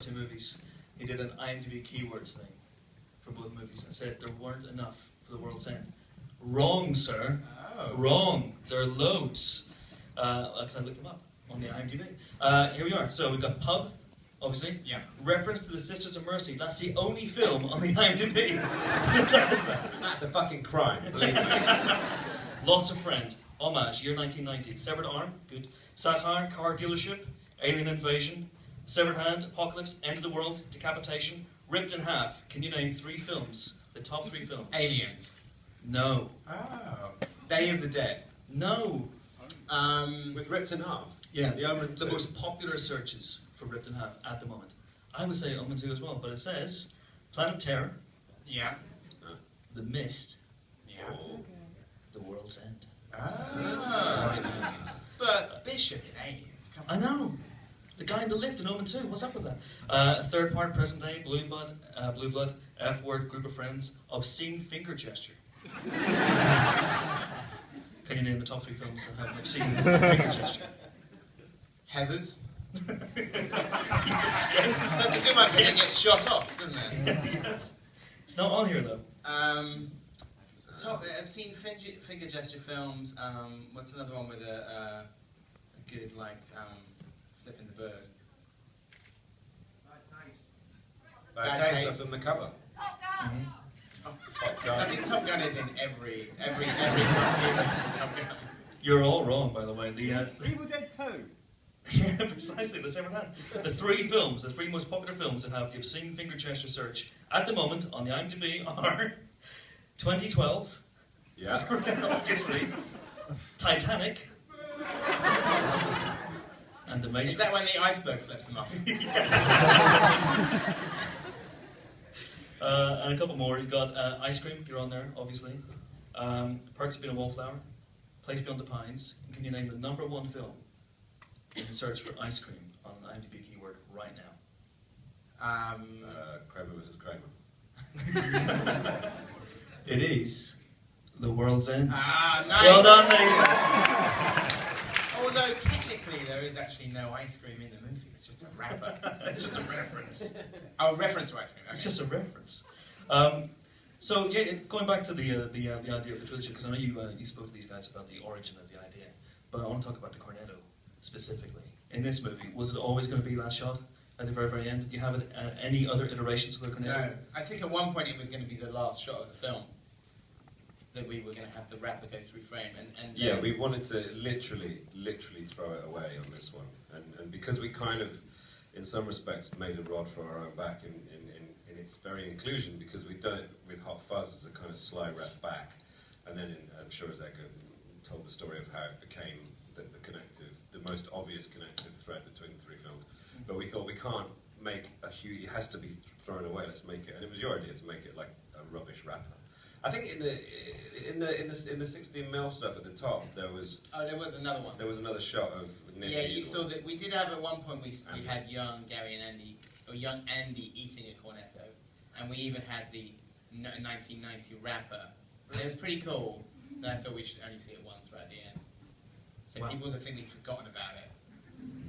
two movies, he did an IMDb keywords thing for both movies and said there weren't enough for The World's End. Wrong, sir. Oh. Wrong. There are loads. Because I looked them up on the IMDb. Here we are. So we've got Pub, obviously. Yeah. Reference to the Sisters of Mercy. That's the only film on the IMDb. That's a fucking crime, believe me. Loss of Friend. Homage, year 1990. Severed Arm, good. Satire, Car Dealership. Alien Invasion. Severed Hand, Apocalypse, End of the World, Decapitation. Ripped in Half. Can you name 3 films? The top 3 films. Aliens. No. Oh. Day of the Dead. No. With Ripped in Half. Yeah, the most popular searches for Ripped in Half at the moment. I would say Omen 2 as well, but it says Planet Terror. Yeah. The Mist. Yeah. The World's End. Ah. But Bishop in Aliens, come on. I know. The guy in the lift in Omen 2, what's up with that? Third part, Present Day, Blue Blood, F-word, Group of Friends, Obscene Finger Gesture. Can you name the top 3 films that have an obscene finger gesture? Heathers. Yes. That's a good one, because it gets shot off, doesn't it? Yes. It's not on here, though. Top obscene finger gesture films. What's another one with a good, like, flipping the bird? Bad Taste. That's on the cover. Mm-hmm. Top Gun. I think Top Gun is in every country. Top Gun. You're all wrong, by the way. The Evil Dead 2. yeah, precisely. The Severed Hand. The 3 films, the 3 most popular films that have the obscene finger gesture search at the moment on the IMDb are 2012. Yeah. Obviously. Titanic. And The Matrix. Is that when the iceberg flips them off? And a couple more. You've got Ice Cream, you're on there, obviously. Perks Being a Wallflower. Place Beyond the Pines. And can you name the #1 film in the search for ice cream on an IMDb keyword right now? Kramer vs. Kramer. It is The World's End. Ah, nice. Well done, mate. Although technically there is actually no ice cream in the movie. It's just a wrapper. It's just a reference. Oh, reference to ice cream. Okay. It's just a reference. So yeah, going back to the idea of the trilogy, because I know you spoke to these guys about the origin of the idea, but I want to talk about the cornetto specifically. In this movie, was it always going to be last shot at the very, very end? Did you have any other iterations of the cornetto? No, I think at one point it was going to be the last shot of the film that we were going to have the wrapper go through frame, and yeah, we wanted to literally throw it away on this one, and because we kind of, in some respects, made a rod for our own back in its very inclusion, because we'd done it with Hot Fuzz as a kind of sly rep back, and then I'm sure as Edgar told the story of how it became the most obvious connective thread between the 3 films. But we thought we can't make a huge, it has to be thrown away, let's make it, and it was your idea to make it like a rubbish wrapper. I think in the 16mm stuff at the top there was another one. There was another shot of Nick. Yeah, you saw that we did have at one point we had young Gary and Andy, or young Andy eating a cornetto, and we even had the 1990 wrapper. It was pretty cool. And I thought we should only see it once right at the end, so people would think we'd forgotten about it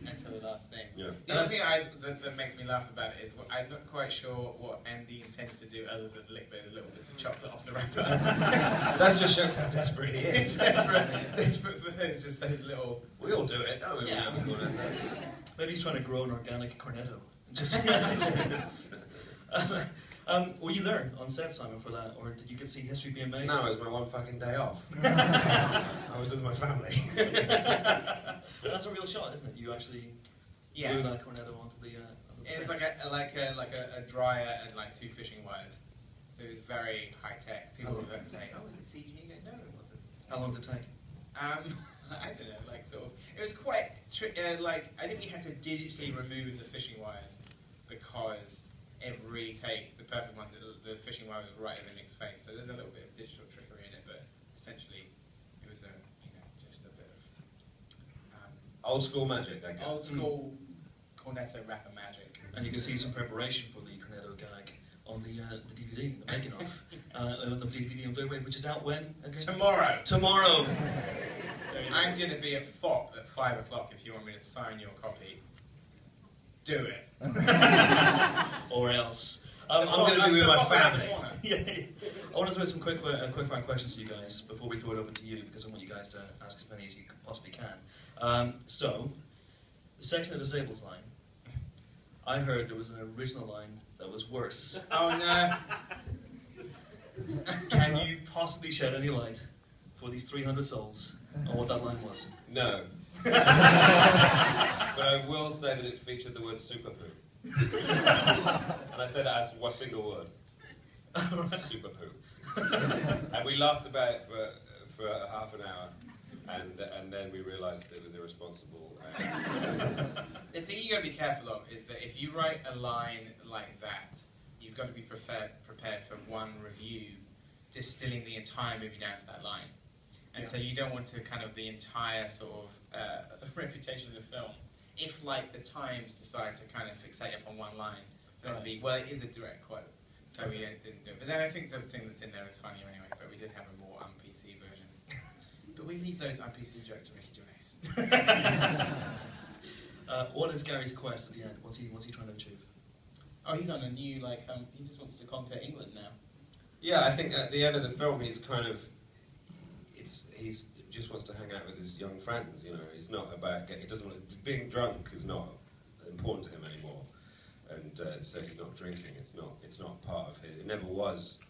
until the last thing. Yeah. The other thing that makes me laugh about it is I'm not quite sure what Andy intends to do other than lick those little bits of chocolate off the wrapper. That just shows how desperate he is. desperate for those little... We all do it, don't we? Yeah. Maybe he's trying to grow an organic cornetto. Just were you there on set, Simon, for that, or did you get to see history being made? No, it was my one fucking day off. I was with my family. That's a real shot, isn't it? You actually glue that cornetto onto the it's like a dryer and like 2 fishing wires. It was very high tech. People would say, "Oh, was it CG?" No, it wasn't. How long did it take? I don't know, like sort of. It was quite like I think we had to digitally remove the fishing wires because every take, the perfect ones, the fishing wire was right over Nick's face. So there's a little bit of digital trickery in it, but essentially it was just a bit of old school magic. That guy. Old school cornetto wrapper magic. And you can see some preparation for the cornetto gag on the DVD, the making of, the DVD and Blu-ray, which is out when? Tomorrow. Tomorrow. I'm going to be at FOP at 5 o'clock if you want me to sign your copy. Do it. or else. I'm going to be with my family. Yeah. I want to throw some quick fire questions to you guys before we throw it open to you, because I want you guys to ask as many as you possibly can. So, the section of disabled line. I heard there was an original line that was worse. Oh no! Can you possibly shed any light for these 300 souls on what that line was? No. But I will say that it featured the word super poo. And I say that as one single word. Super poo. And we laughed about it for half an hour, and then we realised that it was irresponsible. The thing you got to be careful of is that if you write a line like that, you've got to be prepared for one review distilling the entire movie down to that line. And so you don't want to kind of the entire sort of reputation of the film. If, like, the Times decide to kind of fixate upon one line, for that to be, well, it is a direct quote, so we didn't do it. But then I think the thing that's in there is funnier anyway, but we did have a more un-PC version. But we leave those un-PC jokes to Ricky Gervais. What is Gary's quest at the end? What's he trying to achieve? Oh, he's on a new, like, he just wants to conquer England now. Yeah, I think at the end of the film he's kind of, he's just wants to hang out with his young friends, you know. It's not about he doesn't want to, being drunk is not important to him anymore, and so he's not drinking. It's not part of his. It never was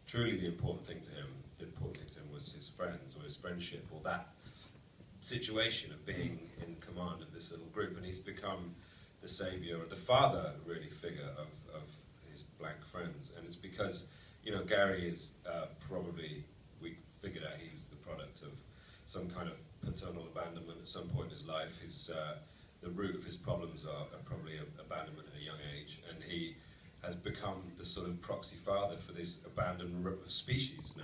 truly the important thing to him. The important thing to him was his friends or his friendship or that situation of being in command of this little group, and he's become the saviour or the father, really, figure of his blank friends, and it's because, you know, Gary is probably, we figured out he was the product of some kind of paternal abandonment at some point in his life. The root of his problems are probably abandonment at a young age, and he has become the sort of proxy father for this abandoned species now.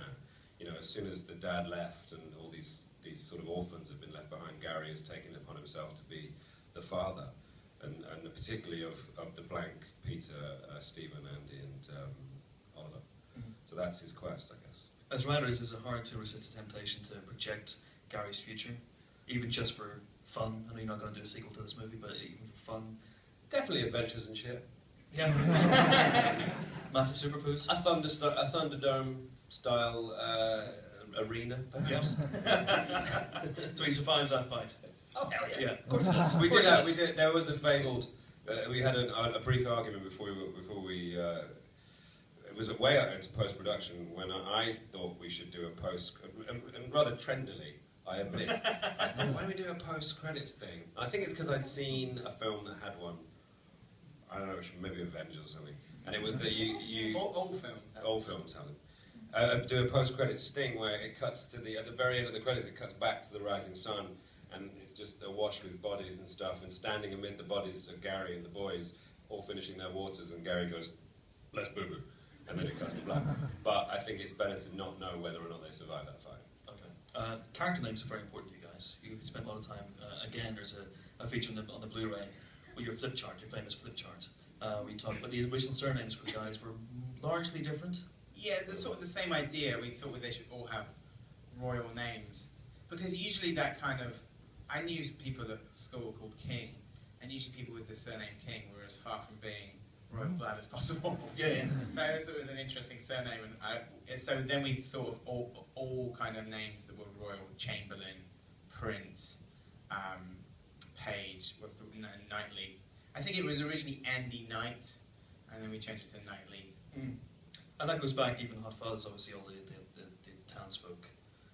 You know, as soon as the dad left and all these sort of orphans have been left behind, Gary has taken it upon himself to be the father, and particularly of the blank Peter, Stephen, Andy, and Oliver. Mm-hmm. So that's his quest, I guess. As writers, is it hard to resist the temptation to project Gary's future, even just for fun? I know you're not going to do a sequel to this movie, but even for fun. Definitely adventures and shit. Yeah. Massive super poos. A Thunderdome style arena, perhaps. So he survives that fight. Oh hell yeah! Yeah, of course it is. We did. There was a fabled. We had a brief argument before we. It was way out into post-production when I thought we should do a post, and rather trendily, I admit, I thought, why don't we do a post-credits thing? I think it's because I'd seen a film that had one. I don't know, maybe Avengers or something, and it was that you old films. Old films have it. Do a post-credits sting where it cuts to at the very end of the credits, it cuts back to the rising sun, and it's just awash with bodies and stuff, and standing amid the bodies are Gary and the boys, all finishing their waters, and Gary goes, "Let's boo-boo," and then it cuts to black. But I think it's better to not know whether or not they survive that fight. Okay. Character names are very important to you guys. You spent a lot of time. Again, there's a feature on the Blu-ray with your flip chart, your famous flip chart. We talked about the original surnames for the guys were largely different. Yeah, the sort of the same idea. We thought they should all have royal names, because usually that kind of, I knew people at school called King, and usually people with the surname King were as far from being royal blood as possible. Yeah. So I always thought it was an interesting surname, and so then we thought of all kind of names that were royal: Chamberlain, Prince, Page, Knightley. I think it was originally Andy Knight, and then we changed it to Knightley. Mm. And that goes back even Hot Fuzz, obviously all the townsfolk.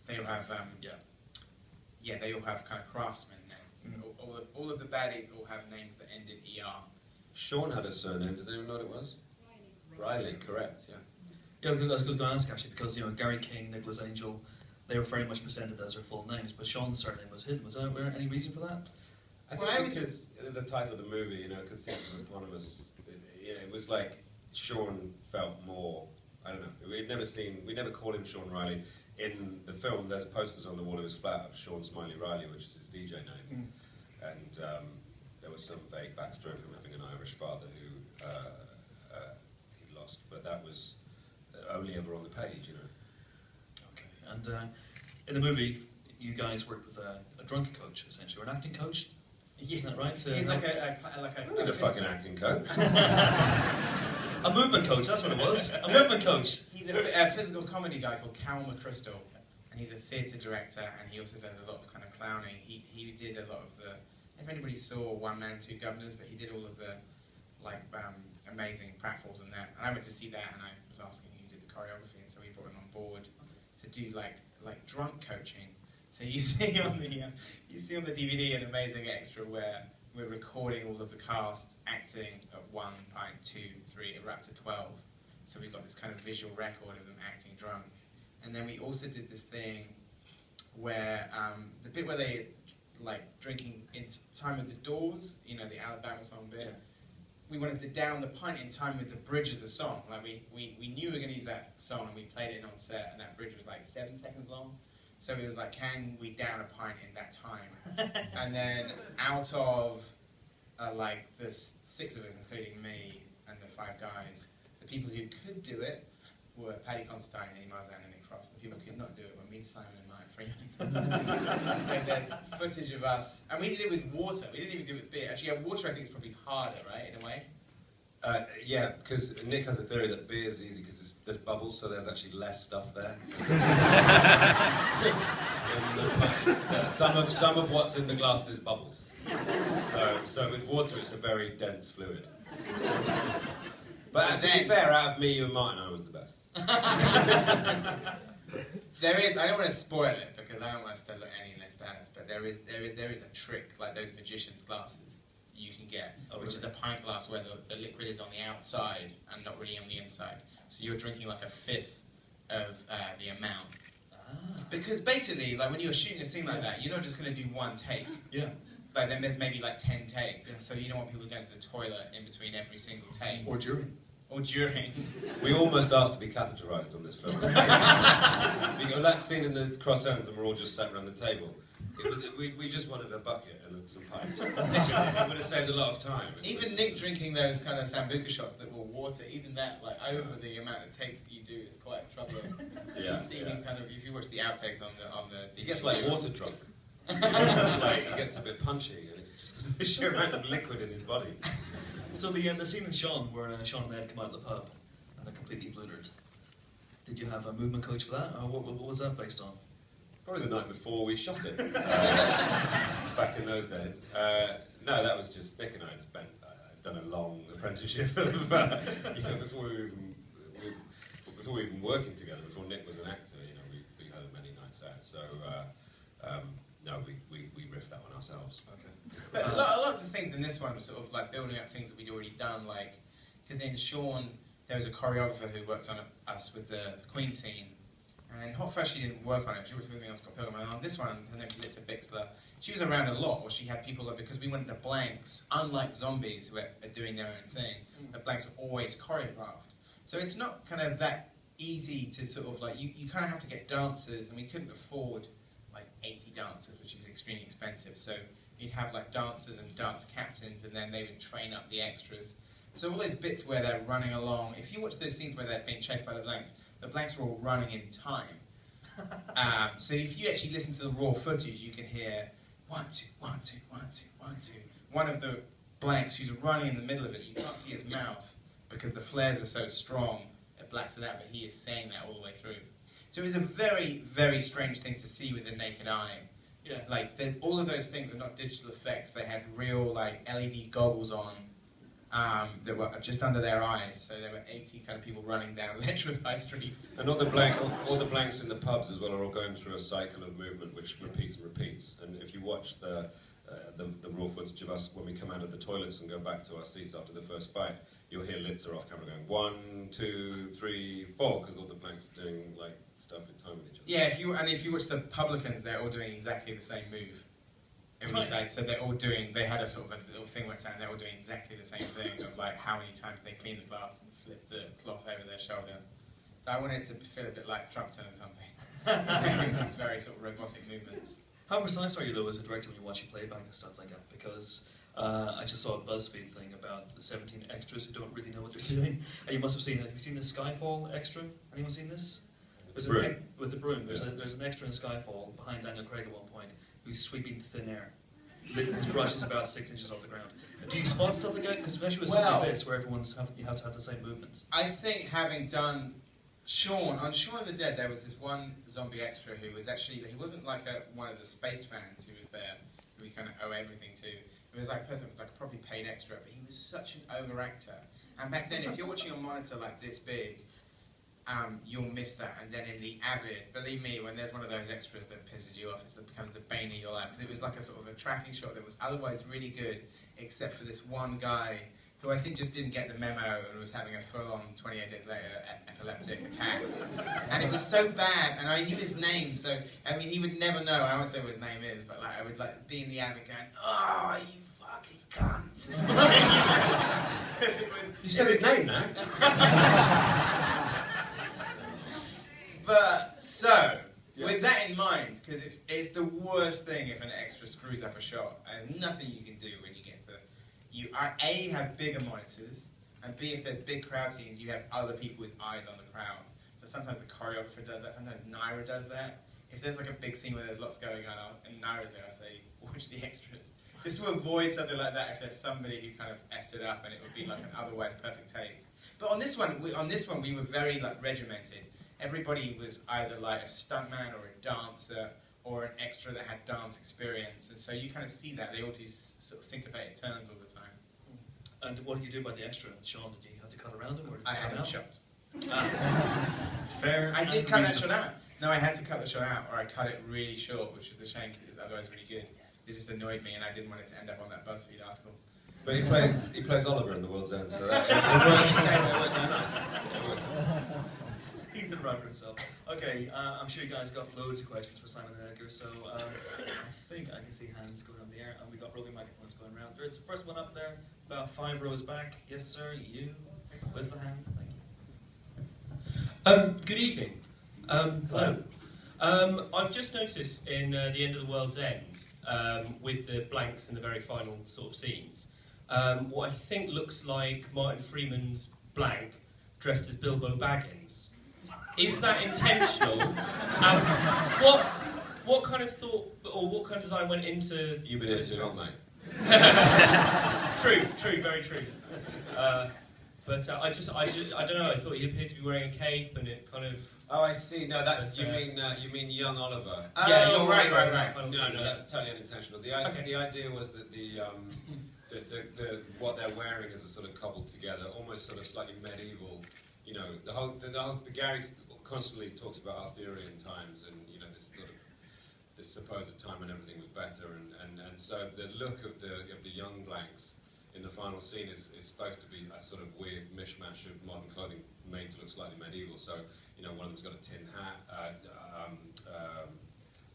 They all have they all have kind of craftsman names. Mm. All of the baddies all have names that end in ER. Sean had a surname. Does anyone know what it was? Riley, correct. Yeah. Yeah, I was going to ask actually, because Gary King, Nicholas Angel, they were very much presented as their full names, but Sean's surname was hidden. Was there any reason for that? I think because the title of the movie, because it's eponymous, it was like Sean felt more. I don't know. We never called him Sean Riley. In the film, there's posters on the wall of his flat of Sean Smiley Riley, which is his DJ name, and there was some vague backstory of him having an Irish father who he lost, but that was only ever on the page, Okay, and in the movie, you guys worked with a drunk coach, essentially, or an acting coach. Isn't that right? He's like a fucking acting coach. A movement coach, that's what it was. A movement coach. He's a physical comedy guy called Cal McChrystal, and he's a theatre director, and he also does a lot of kind of clowning. He did a lot of the, if anybody saw One Man, Two Governors, but he did all of the like amazing pratfalls and that. And I went to see that, and I was asking who did the choreography, and so we brought him on board to do like drunk coaching. So you see on the DVD an amazing extra where we're recording all of the cast acting at 1 pint, 2, 3, we're up to 12. So we've got this kind of visual record of them acting drunk. And then we also did this thing where the bit where they like drinking in time with the Doors, you know, the Alabama song bit. Yeah. We wanted to down the pint in time with the bridge of the song. Like we knew we were going to use that song, and we played it on set, and that bridge was like 7 seconds long. So it was like, can we down a pint in that time? And then out of like the 6 of us, including me and the 5 guys, the people who could do it were Paddy Considine, Eddie Marzan, and Nick Frost. The people who could not do it were me, Simon, and Mike Freeman. So there's footage of us, and we did it with water. We didn't even do it with beer. Actually, water I think is probably harder, right, in a way? Yeah, because Nick has a theory that beer is easy because there's bubbles, so there's actually less stuff there. Some of what's in the glass is bubbles. So with water, it's a very dense fluid. But to be fair, out of me, you and Martin, I was the best. There is, I don't want to spoil it because I don't want us to look any less badass, but there is a trick, like those magician's glasses you can get, which is a pint glass where the liquid is on the outside and not really on the inside. So you're drinking like a fifth of the amount. Because basically, like when you're shooting a scene like that, you're not just going to do one take. Yeah. Like then there's maybe like 10 takes, so you don't want people going to the toilet in between every single take. Or during. Or during. We almost asked to be catheterised on this film. Because that scene in the cross ends and we're all just sat around the table. We just wanted a bucket and some pipes. It would have saved a lot of time. Even Nick drinking those kind of sambuca shots that were water, even that, like over the amount of takes that you do is quite troubling. Yeah. If you watch the outtakes on the he gets like water drunk. Like he gets a bit punchy, and it's just because of the sheer amount of liquid in his body. So the scene in Sean, where Sean and Ed come out of the pub and they're completely bludgeoned. Did you have a movement coach for that, or what was that based on? Probably the night before we shot it, back in those days. No, that was just Nick and I had done a long apprenticeship before we were even working together. Before Nick was an actor, we had many nights out. So no, we riffed that one ourselves. Okay. But a lot of the things in this one were sort of like building up things that we'd already done, like because in Sean there was a choreographer who worked on us with the Queen scene. And Hot Fuzz, she didn't work on it. She worked with me on Scott Pilgrim. And on this one, her name's Litza Bixler. She was around a lot, where she had people, because we wanted the blanks, unlike zombies who are doing their own thing, the blanks are always choreographed. So it's not kind of that easy to sort of like, you kind of have to get dancers, and we couldn't afford like 80 dancers, which is extremely expensive. So you'd have like dancers and dance captains, and then they would train up the extras. So all those bits where they're running along, if you watch those scenes where they're being chased by the blanks are all running in time. So if you actually listen to the raw footage, you can hear 1, 2, 1, 2, 1, 2, 1, 2. One of the blanks who's running in the middle of it, you can't see his mouth because the flares are so strong, it blacks it out, but he is saying that all the way through. So it was a very, very strange thing to see with the naked eye. Yeah. Like, all of those things were not digital effects, they had real like LED goggles on. That were just under their eyes, so there were 80 kind of people running down Letchworth High Street. And all the blanks in the pubs as well are all going through a cycle of movement which repeats and repeats. And if you watch the raw footage of us when we come out of the toilets and go back to our seats after the first fight, you'll hear Litza off camera going 1, 2, 3, 4, because all the blanks are doing like stuff in time with each other. Yeah, if you watch the publicans, they're all doing exactly the same move. Right. So they're all doing, they had a sort of a little thing where they're all doing exactly the same thing of like how many times they clean the glass and flip the cloth over their shoulder. So I wanted it to feel a bit like Trumpton or something. These very sort of robotic movements. How precise are you though as a director when you watch your playback and stuff like that? Because I just saw a BuzzFeed thing about the 17 extras who don't really know what they're doing. And you must have seen it. Have you seen the Skyfall extra? Anyone seen this? With the broom. There's an extra in Skyfall behind Daniel Craig at one point who's sweeping thin air. his brush is about 6 inches off the ground. Do you spot stuff like that? Because especially with Well, something like this, where you have to have the same movements. I think having done Shaun of the Dead, there was this one zombie extra who was actually, he wasn't like one of the space fans who was there, who we kind of owe everything to. It was like a person who was like a probably paid extra, but he was such an over-actor. And back then, if you're watching a monitor like this big, you'll miss that. And then in the Avid, believe me, when there's one of those extras that pisses you off, it becomes the bane of your life. Because it was like a sort of a tracking shot that was otherwise really good, except for this one guy who I think just didn't get the memo and was having a full-on 28 days later epileptic attack. And it was so bad, and I knew his name, so, I mean, he would never know. I won't say what his name is, but like I would like be in the Avid going, "Oh, you fucking cunt." You said his name now. But, so, with that in mind, because it's the worst thing if an extra screws up a shot, and there's nothing you can do when you get to... You A, have bigger monitors, and B, if there's big crowd scenes, you have other people with eyes on the crowd. So sometimes the choreographer does that, sometimes Naira does that. If there's like a big scene where there's lots going on, and Naira's there, I say, watch the extras. Just to avoid something like that if there's somebody who kind of effed it up and it would be like an otherwise perfect take. But on this one, we were very like regimented. Everybody was either like a stuntman or a dancer or an extra that had dance experience, and so you kind of see that. They all do sort of syncopated turns all the time. And what did you do about the extra, Sean? Did you have to cut around him, or did you I cut had him him out? shot. Fair. I did and cut that reasonable. shot out. No, I had to cut the shot out, or I cut it really short, which is a shame because it was otherwise really good. It just annoyed me, and I didn't want it to end up on that BuzzFeed article. But he plays Oliver in The World's End, so that it works out nice. It works out nice. He can write for himself. Okay, I'm sure you guys got loads of questions for Simon and Edgar, so I think I can see hands going on the air, and we got roving microphones going around. There's the first one up there, about 5 rows back. Yes, sir, you, with the hand, thank you. Good evening. Hello. I've just noticed in The End of the World's End, with the blanks in the very final sort of scenes, what I think looks like Martin Freeman's blank dressed as Bilbo Baggins. Is that intentional? What kind of thought or what kind of design went into... You've been here too long, mate. True, very true. But I don't know. I thought he appeared to be wearing a cape, and it kind of. Oh, I see. No, that's you mean young Oliver. Yeah, you're right. No, that's totally unintentional. The idea was that the what they're wearing is a sort of cobbled together, almost sort of slightly medieval. You know, the Gary constantly talks about Arthurian times, and you know this sort of this supposed time when everything was better, and so the look of the young blanks in the final scene is supposed to be a sort of weird mishmash of modern clothing made to look slightly medieval. So, you know, one of them's got a tin hat,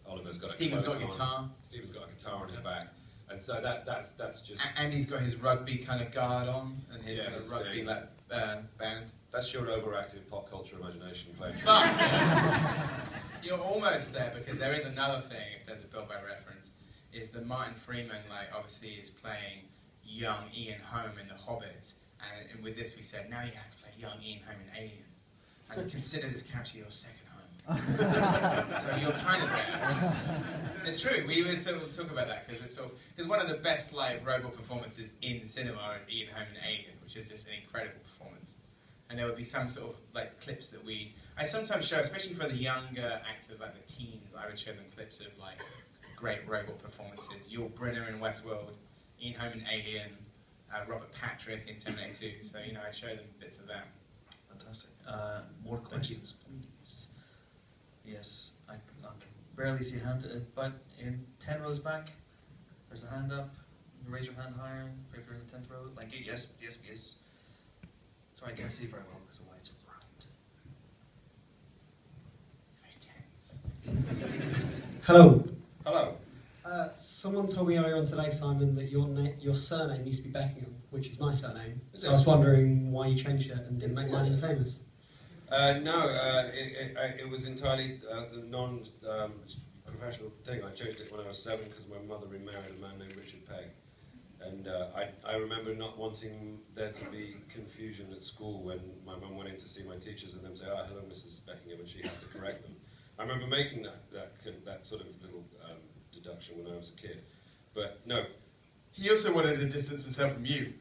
Oliver's got Stephen's got a guitar. Stephen's got a guitar on his back. And so that's just... And he's got his rugby kind of guard on, and his kind of rugby band. That's your overactive pop culture imagination playing. But you're almost there, because there is another thing, if there's a Bilbo reference, is that Martin Freeman, like, obviously is playing young Ian Holm in The Hobbit, and with this we said, now you have to play young Ian Holm in Alien, and consider this character your second home. So you're kind of there. It's true. We would sort of talk about that because one of the best like robot performances in cinema is Ian Holm in Alien, which is just an incredible performance. And there would be some sort of like clips that I sometimes show, especially for the younger actors, like the teens. I would show them clips of like great robot performances. Yul Brynner in Westworld, Ian Holm in Alien, Robert Patrick in Terminator 2. So you know, I show them bits of that. Fantastic. More questions, please. Yes, I can barely see a hand, but in 10 rows back, there's a hand up. Raise your hand higher, pray for the 10th row. Thank you. Yes. Sorry, I can't see very well because the lights are bright. Very tense. Hello. Hello. Someone told me earlier on today, Simon, that your surname used to be Beckingham, which is my surname. Is so it? I was wondering why you changed it and didn't make my name famous. No, it was entirely a non-professional thing. I changed it when I was 7 because my mother remarried a man named Richard Pegg. And I remember not wanting there to be confusion at school when my mum went in to see my teachers and them say, "Oh, hello, Mrs. Beckingham," and she had to correct them. I remember making that sort of little deduction when I was a kid. But no, He also wanted to distance himself from you.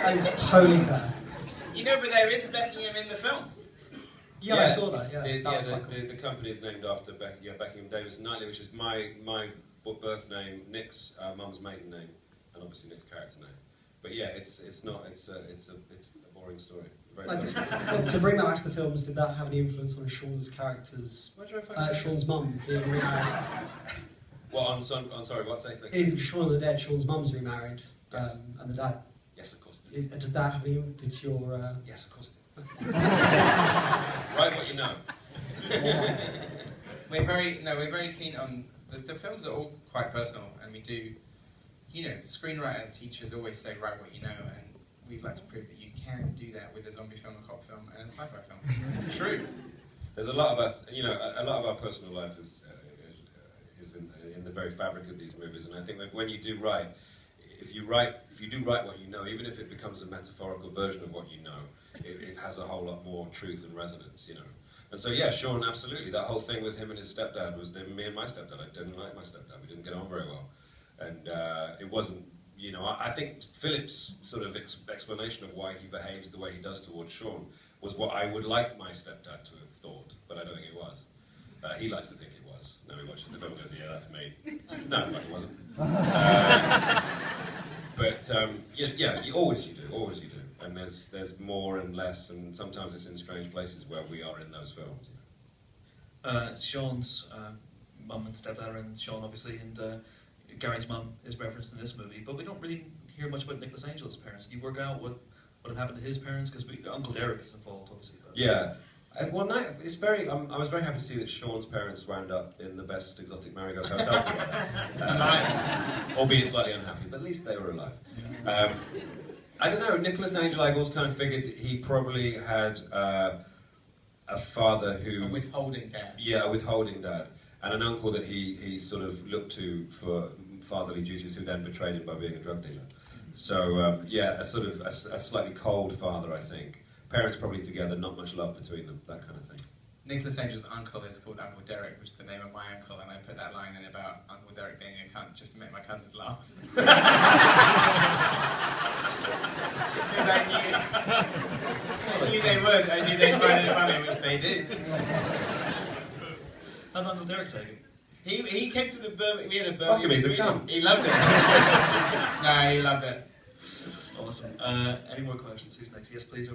That is totally fair. You know, but there is Beckingham in the film. Yeah, I saw that. Yeah, that was quite cool. the company is named after Beckingham Davis Knightley, which is my birth name, Nick's mum's maiden name, and obviously Nick's character name. But yeah, it's a boring story. Very nice. Well, to bring that back to the films, did that have any influence on Sean's character's, Sean's mum being remarried? Well, sorry, what's that? In Shaun of the Dead, Sean's mum's remarried, Yes. and the dad. Yes, of course it did. Does that have any? Did your? Yes, of course it did. Write what you know. We're very keen on the films are all quite personal, and we do, screenwriter teachers always say write what you know, and we'd like to prove that you can do that with a zombie film, a cop film, and a sci-fi film. It's true. There's a lot of us, a lot of our personal life is in the very fabric of these movies, and I think that when you do write, if you do write what you know, even if it becomes a metaphorical version of what you know, it has a whole lot more truth and resonance, And so yeah, Sean, absolutely, that whole thing with him and his stepdad was me and my stepdad. I didn't like my stepdad. We didn't get on very well, and it wasn't. I think Philip's sort of explanation of why he behaves the way he does towards Sean was what I would like my stepdad to have thought, but I don't think it was. He likes to think it was. Now he watches the film and goes, yeah, that's me. No, in fact, it wasn't. But you always do. And there's more and less, and sometimes it's in strange places where we are in those films. Sean's mum and stepdad, and Sean obviously, and Gary's mum is referenced in this movie, but we don't really hear much about Nicholas Angel's parents. Can you work out what had happened to his parents? Because Uncle Derek is involved, obviously. But. Yeah. It's very. I was very happy to see that Sean's parents wound up in the best exotic marigold hotel together, albeit slightly unhappy, but at least they were alive. I don't know. Nicholas Angel, I always kind of figured he probably had a father who A withholding dad. Yeah, a withholding dad, and an uncle that he sort of looked to for fatherly duties, who then betrayed him by being a drug dealer. So a sort of a slightly cold father, I think. Parents probably together, not much love between them, that kind of thing. Nicholas Angel's uncle is called Uncle Derek, which is the name of my uncle, and I put that line in about Uncle Derek being a cunt just to make my cousins laugh. Because I knew they would. I knew they'd find it funny, which they did. How did Uncle Derek take it? He came to the Birmingham. We had a Fuck him, Birmingham. he's a cunt. He loved it. No, he loved it. Awesome. Any more questions? Who's next? Yes, please.